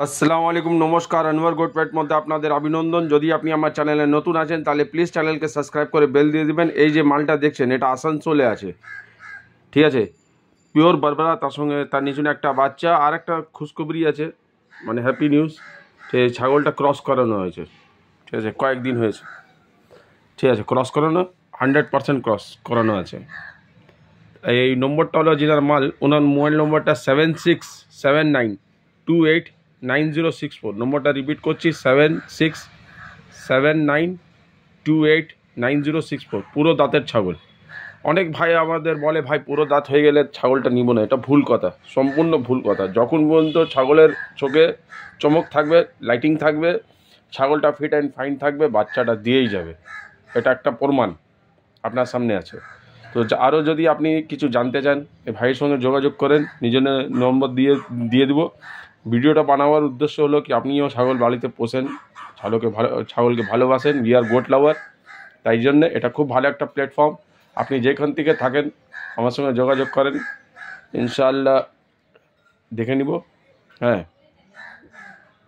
আসসালামু আলাইকুম, নমস্কার। আনোয়ার গোট পেট মধ্যে আপনাদের অভিনন্দন। যদি আপনি আমার চ্যানেলে নতুন আছেন তাহলে প্লিজ চ্যানেলকে সাবস্ক্রাইব করে বেল দিয়ে দিবেন। এই যে মালটা দেখছেন এটা আসানসোলে আছে, ঠিক আছে, পিওর বারবারা, তার সঙ্গে তার নিচে একটা বাচ্চা আর একটা খুশখবরি আছে, মানে হ্যাপি নিউজ। সে ছাগলটা ক্রস করানো হয়েছে, ঠিক আছে, কয়েকদিন হয়েছে, ঠিক আছে, ক্রস করানো 100% ক্রস করানো আছে। এই নম্বরটা হলো যেনার মাল, ওনার মোবাইল নম্বরটা 7679289064। নম্বরটা রিপিট করছি, 7679289064। পুরো দাঁতের ছাগল। অনেক ভাই আমাদের বলে, ভাই পুরো দাঁত হয়ে গেলে ছাগলটা নিব না। এটা ভুল কথা, সম্পূর্ণ ভুল কথা। যখন পর্যন্ত ছাগলের চোখে চমক থাকবে, লাইটিং থাকবে, ছাগলটা ফিট অ্যান্ড ফাইন থাকবে, বাচ্চাটা দিয়েই যাবে। এটা একটা প্রমাণ আপনার সামনে আছে। তো আরও যদি আপনি কিছু জানতে চান, এই ভাইয়ের সঙ্গে যোগাযোগ করেন, নিজের নম্বর দিয়ে দেবো। ভিডিওটা বানাবার উদ্দেশ্য হলো কি, আপনিও ছাগল বাড়িতে পোষেন, ছাগলকে ভালোবাসেন, উই আর গোট লাভার। তাই জন্যে এটা খুব ভালো একটা প্ল্যাটফর্ম। আপনি যেখান থেকে থাকেন আমার সঙ্গে যোগাযোগ করেন, ইনশাআল্লাহ দেখে নিব। হ্যাঁ,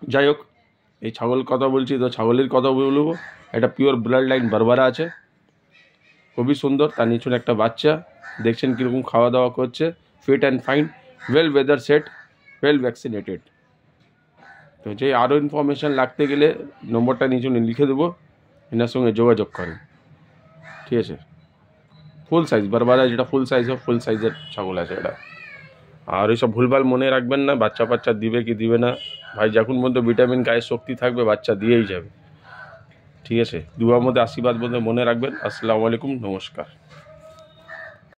যাই হোক, এই ছাগল কথা বলছি তো ছাগলের কথা বলবো। এটা পিওর ব্লাড লাইন বারবারা আছে, খুবই সুন্দর। তার নিচুন একটা বাচ্চা দেখছেন কীরকম খাওয়া দাওয়া করছে, fit and fine, well weather set, well vaccinated. তো যে আরও ইনফরমেশান লাগতে গেলে নম্বরটা নিচুন লিখে দেবো, এনার সঙ্গে যোগাযোগ করেন, ঠিক আছে। ফুল সাইজ বারবারা, যেটা ফুল সাইজের ছাগল আছে এটা। আর এইসব ভুলভাল মনে রাখবেন না, বাচ্চা দিবে কি দিবে না। ভাই যখন পর্যন্ত ভিটামিন গায়ে শক্তি থাকবে বাচ্চা দিয়েই যাবে, ঠিক আছে। দুয়ার মধ্যে আশীর্বাদ মধ্যে মনে রাখবেন। আসসালামু আলাইকুম, নমস্কার।